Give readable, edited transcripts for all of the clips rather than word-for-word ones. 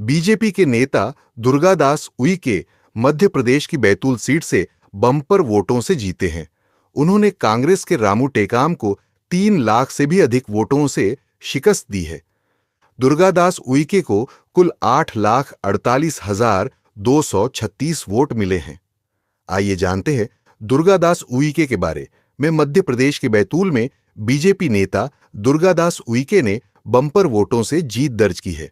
BJP के नेता दुर्गादास उइके मध्य प्रदेश की बैतूल सीट से बम्पर वोटों से जीते हैं। उन्होंने कांग्रेस के रामू टेकाम को 3 लाख से भी अधिक वोटों से शिकस्त दी है। दुर्गादास उइके को कुल 8,48,236 वोट मिले हैं। आइए जानते हैं दुर्गादास उइके के बारे में। मध्य प्रदेश के बैतूल में बीजेपी नेता दुर्गादास उइके ने बम्पर वोटों से जीत दर्ज की है।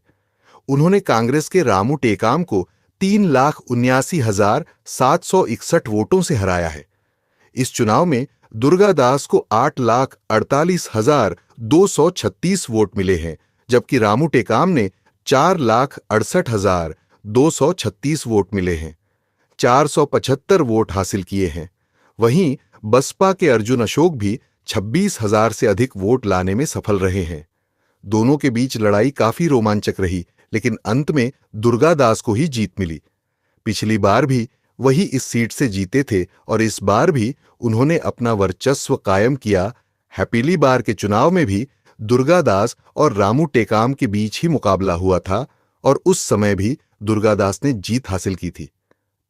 उन्होंने कांग्रेस के रामू टेकाम को 3,79,761 वोटों से हराया है। इस चुनाव में दुर्गादास को 8,48,236 वोट मिले हैं, जबकि रामू टेकाम ने 4,68,236 वोट मिले हैं। 475 वोट हासिल किए हैं। वहीं बसपा के अर्जुन अशोक भी 26,000 से अधिक वोट लाने में सफल रहे हैं। दोनों के बीच लड़ाई काफी रोमांचक रही, लेकिन अंत में दुर्गादास को ही जीत मिली। पिछली बार भी वही इस सीट से जीते थे और इस बार भी उन्होंने अपना वर्चस्व कायम किया। हैप्पीली बार के चुनाव में भी दुर्गादास और रामू टेकाम के बीच ही मुकाबला हुआ था और उस समय भी दुर्गादास ने जीत हासिल की थी।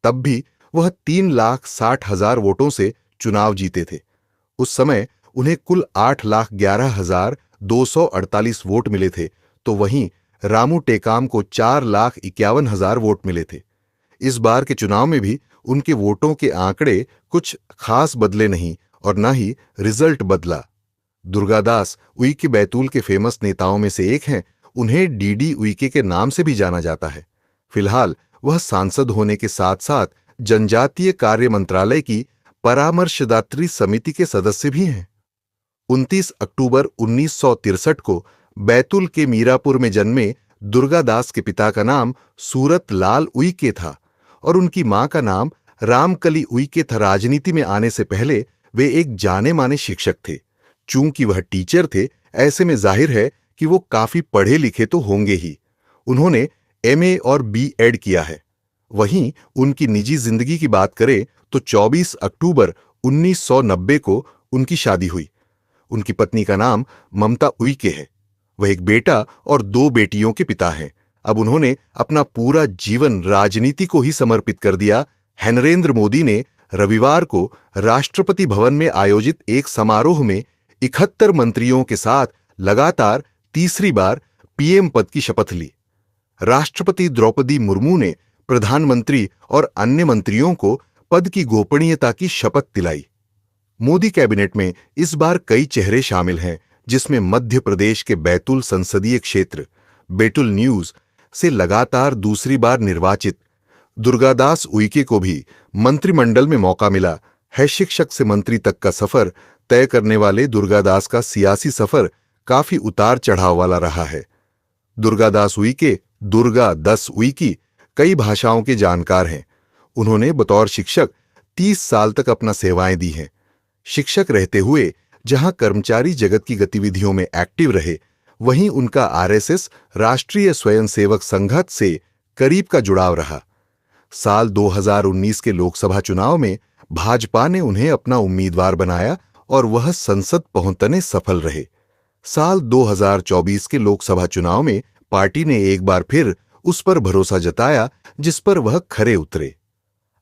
तब भी वह 3,60,000 वोटों से चुनाव जीते थे। उस समय उन्हें कुल 8,11,248 वोट मिले थे, तो वहीं रामू टेकाम को 4,51,000 वोट मिले थे। इस बार के चुनाव में भी उनके वोटों के आंकड़े कुछ खास बदले नहीं और न ही रिजल्ट बदला। दुर्गादास उइके बैतूल के फेमस नेताओं में से एक हैं। उन्हें डीडी उइके के नाम से भी जाना जाता है। फिलहाल वह सांसद होने के साथ साथ जनजातीय कार्य मंत्रालय की परामर्शदात्री समिति के सदस्य भी हैं। 29 अक्टूबर 1963 को बैतूल के मीरापुर में जन्मे दुर्गादास के पिता का नाम सूरत लाल उइके था और उनकी मां का नाम रामकली उइके था। राजनीति में आने से पहले वे एक जाने माने शिक्षक थे। चूंकि वह टीचर थे, ऐसे में जाहिर है कि वो काफी पढ़े लिखे तो होंगे ही। उन्होंने एमए और बीएड किया है। वहीं उनकी निजी जिंदगी की बात करें तो 24 अक्टूबर 1990 को उनकी शादी हुई। उनकी पत्नी का नाम ममता उइके है। वह एक बेटा और 2 बेटियों के पिता हैं। अब उन्होंने अपना पूरा जीवन राजनीति को ही समर्पित कर दिया। नरेंद्र मोदी ने रविवार को राष्ट्रपति भवन में आयोजित एक समारोह में 71 मंत्रियों के साथ लगातार तीसरी बार पीएम पद की शपथ ली। राष्ट्रपति द्रौपदी मुर्मू ने प्रधानमंत्री और अन्य मंत्रियों को पद की गोपनीयता की शपथ दिलाई। मोदी कैबिनेट में इस बार कई चेहरे शामिल हैं, जिसमें मध्य प्रदेश के बैतूल संसदीय क्षेत्र बैतूल न्यूज से लगातार दूसरी बार निर्वाचित दुर्गादास उइके को भी मंत्रिमंडल में मौका मिला है। शिक्षक से मंत्री तक का सफर तय करने वाले दुर्गादास का सियासी सफर काफी उतार चढ़ाव वाला रहा है। दुर्गादास उइके दुर्गा दस उइकी कई भाषाओं के जानकार हैं। उन्होंने बतौर शिक्षक 30 साल तक अपना सेवाएं दी हैं। शिक्षक रहते हुए जहां कर्मचारी जगत की गतिविधियों में एक्टिव रहे, वहीं उनका आरएसएस राष्ट्रीय स्वयंसेवक संघ से करीब का जुड़ाव रहा। साल 2019 के लोकसभा चुनाव में भाजपा ने उन्हें अपना उम्मीदवार बनाया और वह संसद पहुंचने सफल रहे। साल 2024 के लोकसभा चुनाव में पार्टी ने एक बार फिर उस पर भरोसा जताया, जिस पर वह खरे उतरे।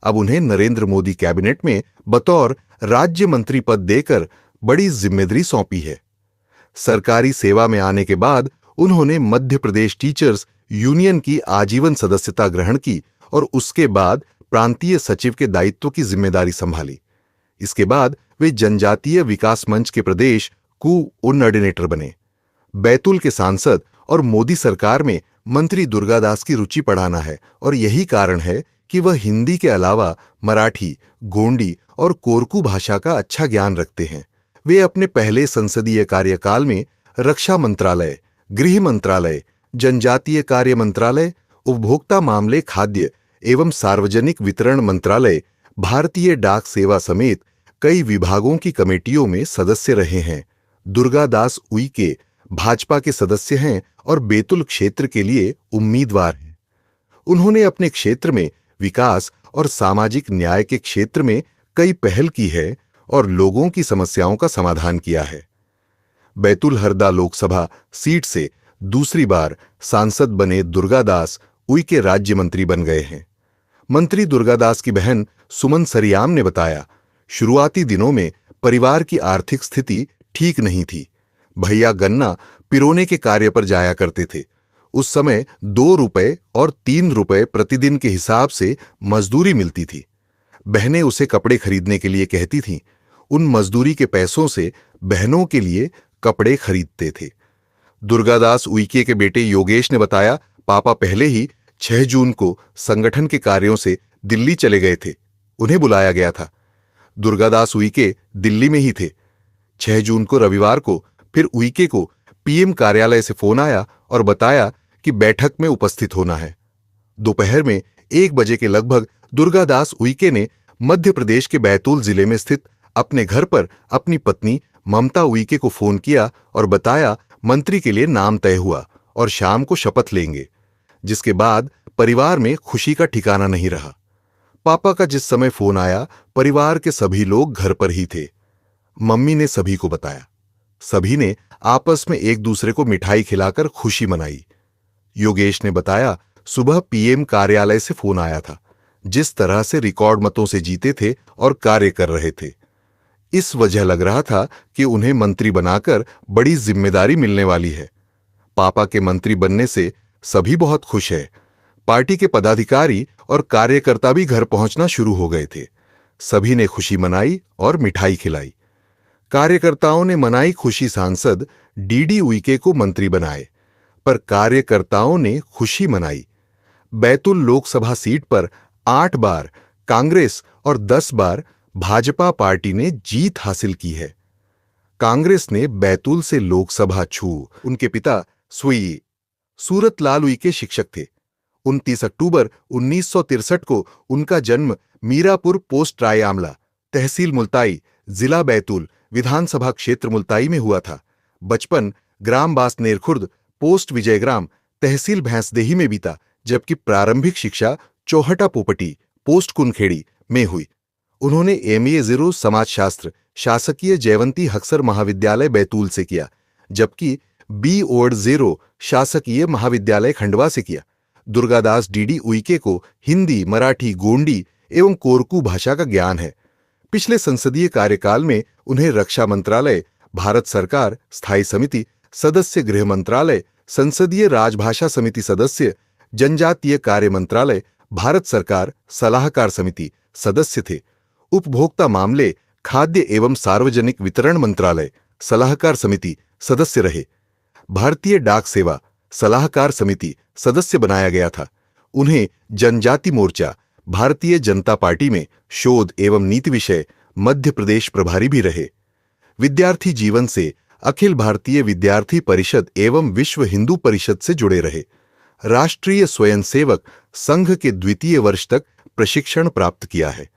अब उन्हें नरेंद्र मोदी कैबिनेट में बतौर राज्य मंत्री पद देकर बड़ी जिम्मेदारी सौंपी है। सरकारी सेवा में आने के बाद उन्होंने मध्य प्रदेश टीचर्स यूनियन की आजीवन सदस्यता ग्रहण की और उसके बाद प्रांतीय सचिव के दायित्व की जिम्मेदारी संभाली। इसके बाद वे जनजातीय विकास मंच के प्रदेश कोऑर्डिनेटर बने। बैतूल के सांसद और मोदी सरकार में मंत्री दुर्गादास की रुचि बढ़ाना है और यही कारण है कि वह हिंदी के अलावा मराठी, गोंडी और कोरकू भाषा का अच्छा ज्ञान रखते हैं। वे अपने पहले संसदीय कार्यकाल में रक्षा मंत्रालय, गृह मंत्रालय, जनजातीय कार्य मंत्रालय, उपभोक्ता मामले, खाद्य एवं सार्वजनिक वितरण मंत्रालय, भारतीय डाक सेवा समेत कई विभागों की कमेटियों में सदस्य रहे हैं। दुर्गादास उइके भाजपा के सदस्य हैं और बैतूल क्षेत्र के लिए उम्मीदवार हैं। उन्होंने अपने क्षेत्र में विकास और सामाजिक न्याय के क्षेत्र में कई पहल की है और लोगों की समस्याओं का समाधान किया है। बैतूल हरदा लोकसभा सीट से दूसरी बार सांसद बने दुर्गादास उइके राज्य मंत्री बन गए हैं। मंत्री दुर्गादास की बहन सुमन सरियाम ने बताया, शुरुआती दिनों में परिवार की आर्थिक स्थिति ठीक नहीं थी। भैया गन्ना पिरोने के कार्य पर जाया करते थे। उस समय 2 रुपए और 3 रुपए प्रतिदिन के हिसाब से मजदूरी मिलती थी। बहनें उसे कपड़े खरीदने के लिए कहती थीं। उन मजदूरी के पैसों से बहनों के लिए कपड़े खरीदते थे। दुर्गादास उइके के बेटे योगेश ने बताया, पापा पहले ही 6 जून को संगठन के कार्यों से दिल्ली चले गए थे। उन्हें बुलाया गया था। दुर्गादास उइके दिल्ली में ही थे। 6 जून को रविवार को फिर उइके को पीएम कार्यालय से फोन आया और बताया कि बैठक में उपस्थित होना है। दोपहर में 1 बजे के लगभग दुर्गादास उइके ने मध्य प्रदेश के बैतूल जिले में स्थित अपने घर पर अपनी पत्नी ममता उइके को फोन किया और बताया मंत्री के लिए नाम तय हुआ और शाम को शपथ लेंगे। जिसके बाद परिवार में खुशी का ठिकाना नहीं रहा। पापा का जिस समय फोन आया, परिवार के सभी लोग घर पर ही थे। मम्मी ने सभी को बताया। सभी ने आपस में एक दूसरे को मिठाई खिलाकर खुशी मनाई। योगेश ने बताया, सुबह पीएम कार्यालय से फोन आया था। जिस तरह से रिकॉर्ड मतों से जीते थे और कार्य कर रहे थे, इस वजह लग रहा था कि उन्हें मंत्री बनाकर बड़ी जिम्मेदारी मिलने वाली है। पापा के मंत्री बनने से सभी बहुत खुश है। पार्टी के पदाधिकारी और कार्यकर्ता भी घर पहुंचना शुरू हो गए थे। सभी ने खुशी मनाई और मिठाई खिलाई। कार्यकर्ताओं ने मनाई खुशी। सांसद डीडी उइके को मंत्री बनाए, पर कार्यकर्ताओं ने खुशी मनाई। बैतूल लोकसभा सीट पर 8 बार कांग्रेस और 10 बार भाजपा पार्टी ने जीत हासिल की है। कांग्रेस ने बैतूल से लोकसभा छू। उनके पिता स्वी सूरतलाल उइके शिक्षक थे। 29 अक्टूबर 1963 को उनका जन्म मीरापुर पोस्ट रायआमला, तहसील मुल्ताई, जिला बैतूल, विधानसभा क्षेत्र मुल्ताई में हुआ था। बचपन ग्राम बासनेर खुर्द, पोस्ट विजयग्राम, तहसील भैंसदेही में बीता, जबकि प्रारंभिक शिक्षा चौहटा पोपटी, पोस्ट कुनखेड़ी में हुई। उन्होंने एमए जीरो समाजशास्त्र शासकीय जयवंती हक्सर महाविद्यालय बैतूल से किया, जबकि B.Ed. जीरो शासकीय महाविद्यालय खंडवा से किया। दुर्गादास डीडी उइके को हिंदी, मराठी, गोंडी एवं कोरकू भाषा का ज्ञान है। पिछले संसदीय कार्यकाल में उन्हें रक्षा मंत्रालय, भारत सरकार स्थायी समिति सदस्य, गृह मंत्रालय, संसदीय राजभाषा समिति सदस्य, जनजातीय कार्य मंत्रालय, भारत सरकार सलाहकार समिति सदस्य थे। उपभोक्ता मामले, खाद्य एवं सार्वजनिक वितरण मंत्रालय सलाहकार समिति सदस्य रहे। भारतीय डाक सेवा सलाहकार समिति सदस्य बनाया गया था। उन्हें जनजाति मोर्चा, भारतीय जनता पार्टी में शोध एवं नीति विषय मध्य प्रदेश प्रभारी भी रहे। विद्यार्थी जीवन से अखिल भारतीय विद्यार्थी परिषद एवं विश्व हिंदू परिषद से जुड़े रहे। राष्ट्रीय स्वयंसेवक संघ के 2य वर्ष तक प्रशिक्षण प्राप्त किया है।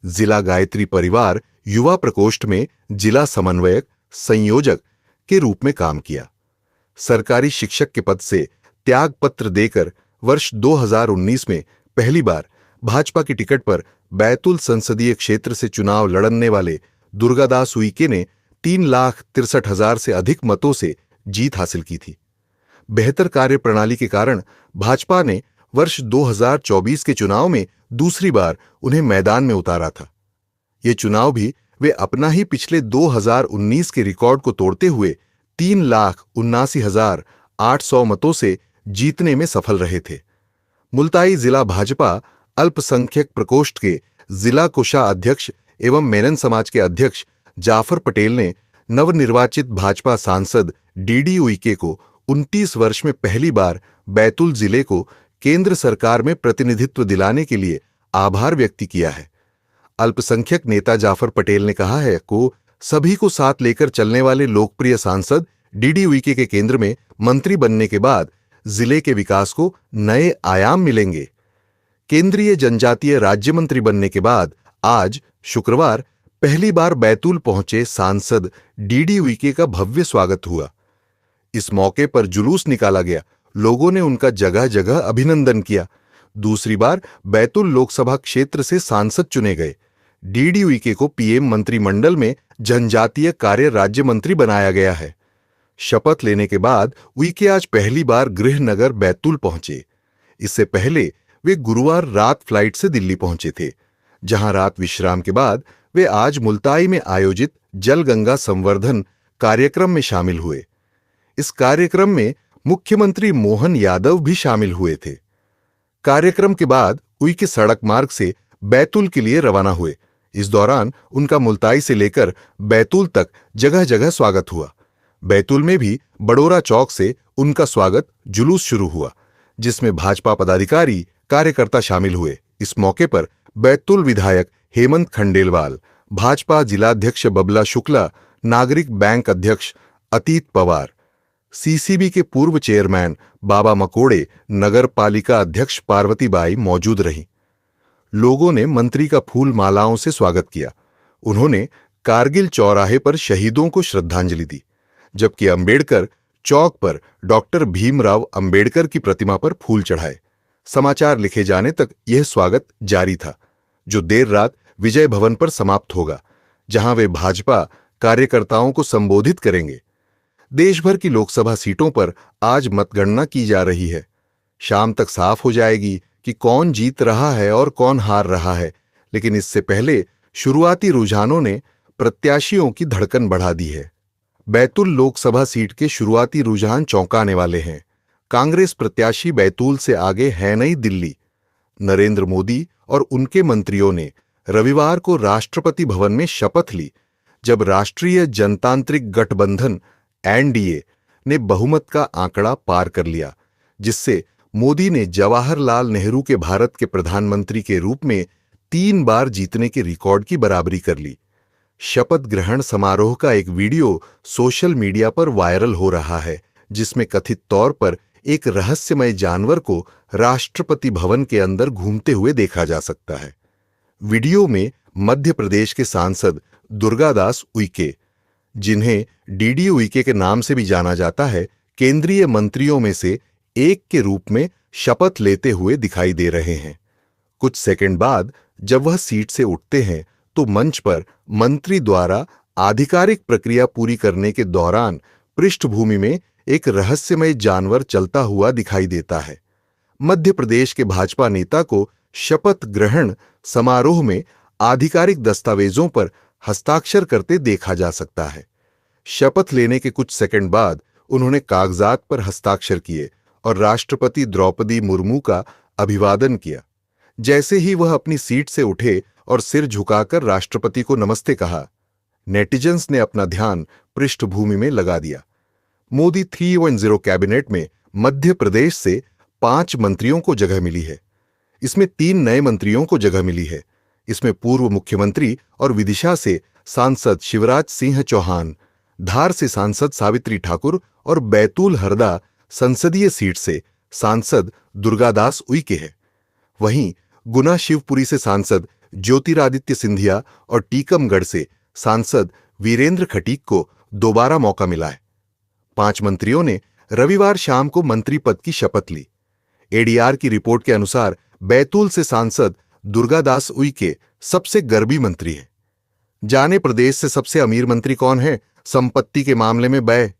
जिला गायत्री परिवार युवा प्रकोष्ठ में जिला समन्वयक, संयोजक के रूप में काम किया। सरकारी शिक्षक के पद से त्याग पत्र देकर वर्ष 2019 में पहली बार भाजपा की टिकट पर बैतूल संसदीय क्षेत्र से चुनाव लड़ने वाले दुर्गादास उइके ने 3,63,000 से अधिक मतों से जीत हासिल की थी। बेहतर कार्यप्रणाली के कारण भाजपा ने वर्ष 2024 के चुनाव में दूसरी बार उन्हें मैदान में उतारा था। ये चुनाव भी वे अपना ही पिछले 2019 के रिकॉर्ड को तोड़ते हुए 3,79,800 मतों से जीतने में सफल रहे थे। मुल्ताई जिला भाजपा अल्पसंख्यक प्रकोष्ठ के जिला कोषाध्यक्ष एवं मेनन समाज के अध्यक्ष जाफर पटेल ने नवनिर्वाचित भाजपा सांसद डीडी उइके को 29 वर्ष में पहली बार बैतूल जिले को केंद्र सरकार में प्रतिनिधित्व दिलाने के लिए आभार व्यक्त किया है। अल्पसंख्यक नेता जाफर पटेल ने कहा है को सभी को साथ लेकर चलने वाले लोकप्रिय सांसद डीडी उइके के केंद्र में मंत्री बनने के बाद जिले के विकास को नए आयाम मिलेंगे। केंद्रीय जनजातीय राज्य मंत्री बनने के बाद आज शुक्रवार पहली बार बैतूल पहुंचे सांसद डीडी उइके का भव्य स्वागत हुआ। इस मौके पर जुलूस निकाला गया। लोगों ने उनका जगह जगह अभिनंदन किया। दूसरी बार बैतूल लोकसभा क्षेत्र से सांसद चुने गए। डीडी उइके को पीएम मंत्रिमंडल में जनजातीय कार्य राज्य मंत्री बनाया गया है। शपथ लेने के बाद उइके आज पहली बार गृह नगर बैतूल पहुंचे। इससे पहले वे गुरुवार रात फ्लाइट से दिल्ली पहुंचे थे, जहां रात विश्राम के बाद वे आज मुल्ताई में आयोजित जल गंगा संवर्धन कार्यक्रम में शामिल हुए। इस कार्यक्रम में मुख्यमंत्री मोहन यादव भी शामिल हुए थे। कार्यक्रम के बाद उइके सड़क मार्ग से बैतूल के लिए रवाना हुए। इस दौरान उनका मुल्ताई से लेकर बैतूल तक जगह जगह स्वागत हुआ। बैतूल में भी बडोरा चौक से उनका स्वागत जुलूस शुरू हुआ, जिसमें भाजपा पदाधिकारी कार्यकर्ता शामिल हुए। इस मौके पर बैतूल विधायक हेमंत खंडेलवाल, भाजपा जिलाध्यक्ष बबला शुक्ला, नागरिक बैंक अध्यक्ष अतीत पवार, सीसीबी के पूर्व चेयरमैन बाबा मकोड़े, नगर पालिका अध्यक्ष पार्वतीबाई मौजूद रहीं। लोगों ने मंत्री का फूल मालाओं से स्वागत किया। उन्होंने कारगिल चौराहे पर शहीदों को श्रद्धांजलि दी, जबकि अंबेडकर चौक पर डॉक्टर भीमराव अंबेडकर की प्रतिमा पर फूल चढ़ाए। समाचार लिखे जाने तक यह स्वागत जारी था, जो देर रात विजय भवन पर समाप्त होगा, जहां वे भाजपा कार्यकर्ताओं को संबोधित करेंगे। देश भर की लोकसभा सीटों पर आज मतगणना की जा रही है। शाम तक साफ हो जाएगी कि कौन जीत रहा है और कौन हार रहा है, लेकिन इससे पहले शुरुआती रुझानों ने प्रत्याशियों की धड़कन बढ़ा दी है। बैतूल लोकसभा सीट के शुरुआती रुझान चौंकाने वाले हैं। कांग्रेस प्रत्याशी बैतूल से आगे है नहीं दिल्ली। नरेंद्र मोदी और उनके मंत्रियों ने रविवार को राष्ट्रपति भवन में शपथ ली, जब राष्ट्रीय जनतांत्रिक गठबंधन एनडीए ने बहुमत का आंकड़ा पार कर लिया, जिससे मोदी ने जवाहरलाल नेहरू के भारत के प्रधानमंत्री के रूप में 3 बार जीतने के रिकॉर्ड की बराबरी कर ली। शपथ ग्रहण समारोह का एक वीडियो सोशल मीडिया पर वायरल हो रहा है, जिसमें कथित तौर पर एक रहस्यमय जानवर को राष्ट्रपति भवन के अंदर घूमते हुए देखा जा सकता है। वीडियो में मध्य प्रदेश के सांसद दुर्गादास उइके, जिन्हें डीडी उइके के नाम से भी जाना जाता है, केंद्रीय मंत्रियों में से एक के रूप में शपथ लेते हुए दिखाई दे रहे हैं। कुछ सेकंड बाद जब वह सीट से उठते हैं तो मंच पर मंत्री द्वारा आधिकारिक प्रक्रिया पूरी करने के दौरान पृष्ठभूमि में एक रहस्यमय जानवर चलता हुआ दिखाई देता है। मध्य प्रदेश के भाजपा नेता को शपथ ग्रहण समारोह में आधिकारिक दस्तावेजों पर हस्ताक्षर करते देखा जा सकता है। शपथ लेने के कुछ सेकंड बाद उन्होंने कागजात पर हस्ताक्षर किए और राष्ट्रपति द्रौपदी मुर्मू का अभिवादन किया। जैसे ही वह अपनी सीट से उठे और सिर झुकाकर राष्ट्रपति को नमस्ते कहा, नेटिजन्स ने अपना ध्यान पृष्ठभूमि में लगा दिया। मोदी 310 कैबिनेट में मध्य प्रदेश से 5 मंत्रियों को जगह मिली है। इसमें 3 नए मंत्रियों को जगह मिली है। इसमें पूर्व मुख्यमंत्री और विदिशा से सांसद शिवराज सिंह चौहान, धार से सांसद सावित्री ठाकुर और बैतूल हरदा संसदीय सीट से सांसद दुर्गादास उइके है। वहीं गुना शिवपुरी से सांसद ज्योतिरादित्य सिंधिया और टीकमगढ़ से सांसद वीरेंद्र खटीक को दोबारा मौका मिला है। 5 मंत्रियों ने रविवार शाम को मंत्री पद की शपथ ली। एडीआर की रिपोर्ट के अनुसार बैतूल से सांसद दुर्गादास उइके सबसे गर्वी मंत्री है। जाने प्रदेश से सबसे अमीर मंत्री कौन है? संपत्ति के मामले में बै